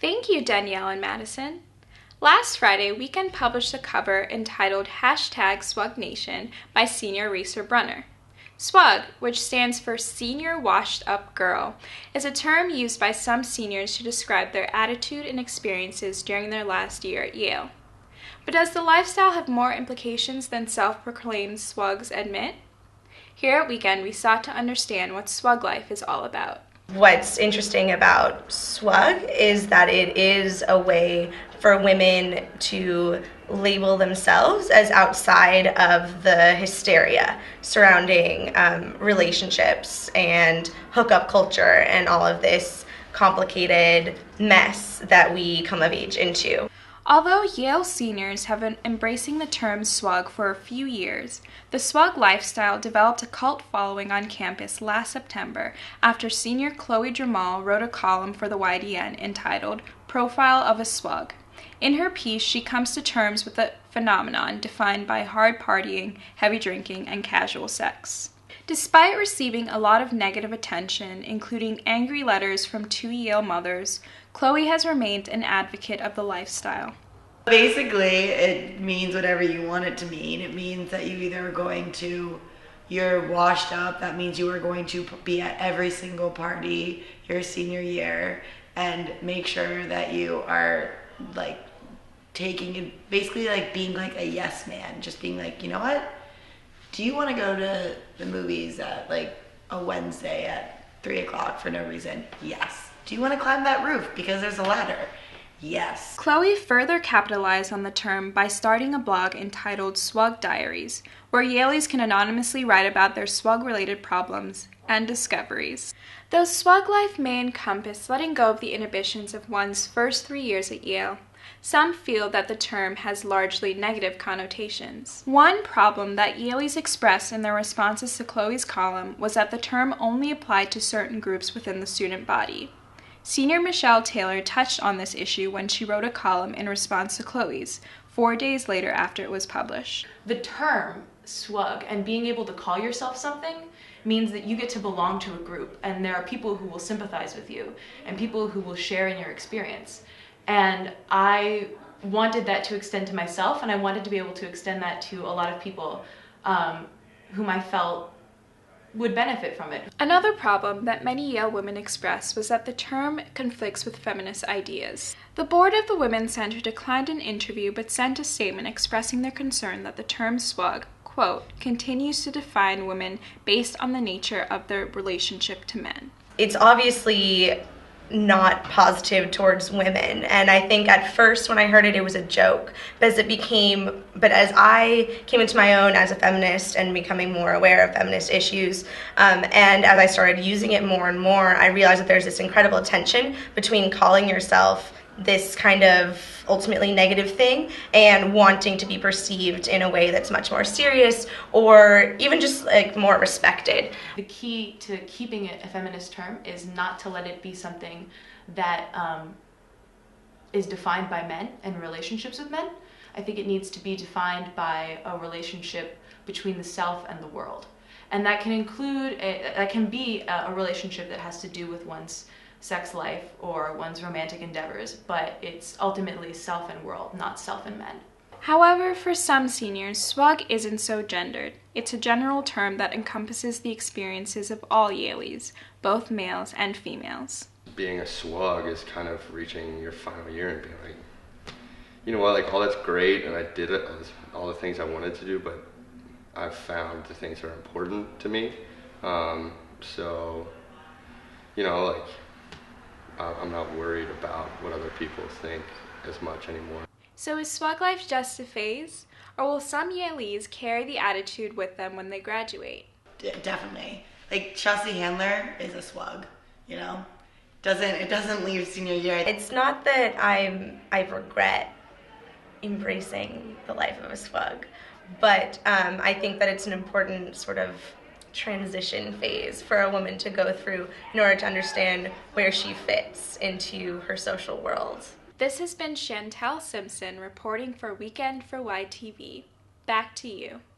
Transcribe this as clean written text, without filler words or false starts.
Thank you, Danielle and Madison. Last Friday, Weekend published a cover entitled #SWUGNation by senior racer Brunner. SWUG, which stands for Senior Washed Up Girl, is a term used by some seniors to describe their attitude and experiences during their last year at Yale. But does the lifestyle have more implications than self-proclaimed SWUGs admit? Here at Weekend, we sought to understand what SWUG life is all about. What's interesting about SWUG is that it is a way for women to label themselves as outside of the hysteria surrounding relationships and hookup culture and all of this complicated mess that we come of age into. Although Yale seniors have been embracing the term SWUG for a few years, the SWUG lifestyle developed a cult following on campus last September after senior Chloe Dramal wrote a column for the YDN entitled Profile of a SWUG. In her piece, she comes to terms with the phenomenon defined by hard partying, heavy drinking, and casual sex. Despite receiving a lot of negative attention, including angry letters from 2 Yale mothers, Chloe has remained an advocate of the lifestyle. Basically, it means whatever you want it to mean. It means that you're washed up. That means you are going to be at every single party your senior year and make sure that you are like taking it, basically like being like a yes man, just being like, you know what? Do you want to go to the movies at like a Wednesday at 3 o'clock for no reason? Yes. Do you want to climb that roof because there's a ladder? Yes. Chloe further capitalized on the term by starting a blog entitled SWUG Diaries, where Yaleys can anonymously write about their SWUG-related problems and discoveries. Though SWUG life may encompass letting go of the inhibitions of one's first 3 years at Yale, some feel that the term has largely negative connotations. One problem that Yaleys expressed in their responses to Chloe's column was that the term only applied to certain groups within the student body. Senior Michelle Taylor touched on this issue when she wrote a column in response to Chloe's, 4 days later after it was published. The term SWUG and being able to call yourself something means that you get to belong to a group, and there are people who will sympathize with you and people who will share in your experience. And I wanted that to extend to myself, and I wanted to be able to extend that to a lot of people whom I felt would benefit from it. Another problem that many Yale women expressed was that the term conflicts with feminist ideas. The board of the Women's Center declined an interview but sent a statement expressing their concern that the term SWUG, quote, continues to define women based on the nature of their relationship to men. It's obviously not positive towards women, and I think at first when I heard it, it was a joke, but as I came into my own as a feminist and becoming more aware of feminist issues, and as I started using it more and more, I realized that there's this incredible tension between calling yourself this kind of ultimately negative thing and wanting to be perceived in a way that's much more serious or even just like more respected. The key to keeping it a feminist term is not to let it be something that is defined by men and relationships with men. I think it needs to be defined by a relationship between the self and the world. And that can be a relationship that has to do with one's sex life or one's romantic endeavors, but it's ultimately self and world, not self and men. However, for some seniors, SWUG isn't so gendered. It's a general term that encompasses the experiences of all Yaleys, both males and females. Being a SWUG is kind of reaching your final year and being like, you know what, like all that's great and I did it, all the things I wanted to do, but I've found the things that are important to me. So, you know, like, I'm not worried about what other people think as much anymore. So is SWUG life just a phase? Or will some Yaleys carry the attitude with them when they graduate? Definitely. Like Chelsea Handler is a SWUG, you know? It doesn't leave senior year. It's not that I regret embracing the life of a SWUG, but I think that it's an important sort of transition phase for a woman to go through in order to understand where she fits into her social world. This has been Chantel Simpson reporting for Weekend for YTV. Back to you.